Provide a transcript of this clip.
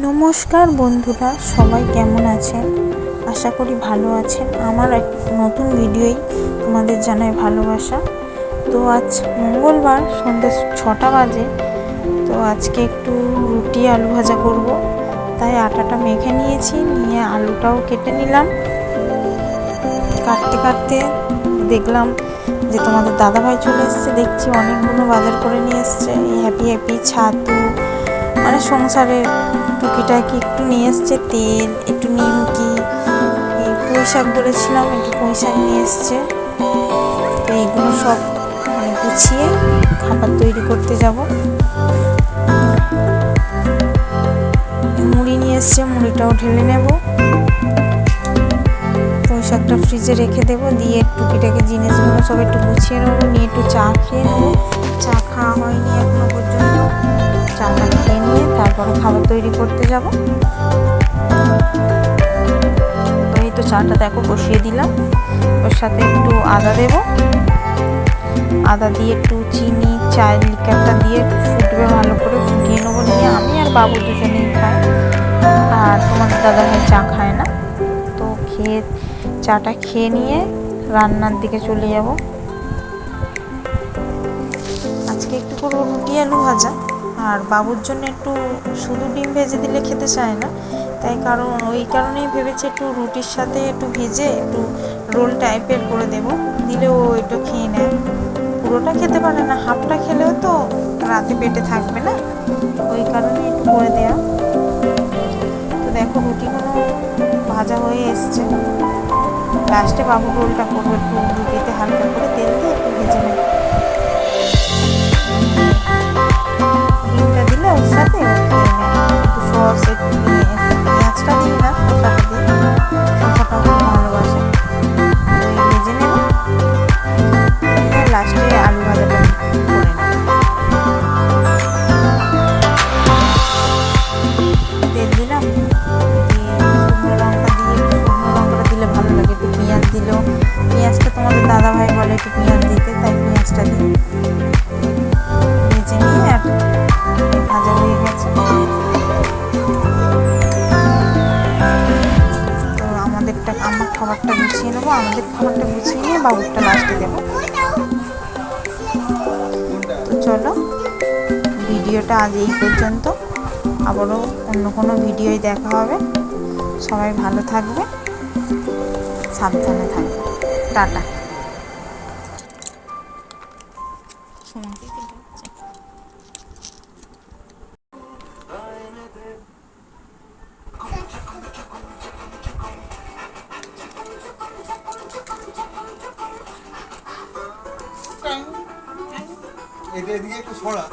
নমস্কার বন্ধুরা, সবাই কেমন আছেন? আশা করি ভালো আছেন। আমার এক নতুন ভিডিওই তোমাদের জানাই ভালোবাসা। তো আজ মঙ্গলবার সন্ধ্যে 6টা বাজে। তো আজকে একটু রুটি আলু ভাজা করব, তাই আটাটা মেখে নিয়েছি, নিয়ে আলুটাও কেটে নিলাম। কাটতে কাটতে দেখলাম যে তোমাদের দাদাভাই চলে এসছে। দেখছি অনেকগুলো বাজার করে নিয়ে এসছে, এই হ্যাপি হ্যাপি ছাতু, মানে সংসারের টুকিটাকি একটু নিয়ে এসছে, তেল, একটু নিমকি, এই পুঁই শাক বলেছিলাম, একটু পুঁই শাক নিয়ে এসছে। তো এইগুলো সব গুছিয়ে খাবার তৈরি করতে যাব। মুড়ি নিয়ে এসছে, মুড়িটাও ঢেলে নেব। পুঁই শাকটা ফ্রিজে রেখে দেবো, দিয়ে টুকিটাকি জিনিসগুলো সব একটু গুছিয়ে নেবো, নিয়ে একটু চা খেয়ে নেবো। চা খাওয়া হয়নি এখনো পর্যন্ত। চাটা খেয়ে নিয়ে তারপরে খাবার তৈরি করতে যাব। তো এই তো চাটা দেখো বসিয়ে দিলাম, ওর সাথে একটু আদা দেব। আদা দিয়ে একটু চিনি, চায়ের লিকারটা দিয়ে ফুটবে, ভালো করে ফুটিয়ে নেবো। নিয়ে আমি আর বাবু দুজনেই খাই, আর তোমাদের দাদাভাই চা খায় না। তো চাটা খেয়ে নিয়ে রান্নার দিকে চলে যাব। আজকে একটু করবো রুটি আলু ভাজা, আর বাবুর জন্য একটু শুধু ডিম ভেজে দিলে খেতে চায় না, তাই ওই কারণেই ভেবেছি একটু রুটির সাথে একটু ভেজে একটু রোল টাইপের করে দেব, দিলে ও একটু খেয়ে নেয়। পুরোটা খেতে পারে না, হাফটা খেলেও তো রাতে পেটে থাকবে না, ওই কারণে একটু করে দেওয়া। তো দেখো রুটিগুলো ভাজা হয়ে এসছে। লাস্টে বাবু রোলটা করবো, একটু রুটিতে হালকা করে তেল দিয়ে একটু ভেজে নেব। ডিমটা দিলে ওর সাথে ও খেয়ে নেয়। একটু সস, একটু পেঁয়াজটা দিই না, শসাটা দিই, শসাটাও খুব ভালোবাসে। ওই ভেজে নেব, লাস্টে আলু ভাজাটা করে নেব। তেল দিলাম, দিয়ে শুকনো লঙ্কা দিলে ভালো লাগে। একটু পেঁয়াজ দিলেও, পেঁয়াজটা তোমাদের দাদাভাই বলে একটু পেঁয়াজ দিতে, তাই পেঁয়াজটা দিই। ভেজে নিয়ে আর ভাজা হয়ে গেছে। তো আমার খাবারটা গুছিয়ে নেবো, আমাদের খাবারটা গুছিয়ে নিয়ে বাবুরটা লাস্টে দেবো। তো চলো, ভিডিওটা আজ এই পর্যন্ত, আবারও অন্য কোনো ভিডিওয় দেখা হবে। সবাই ভালো থাকবে, সাবধানে থাকবে। টাটা। এদিকে একটু সরা।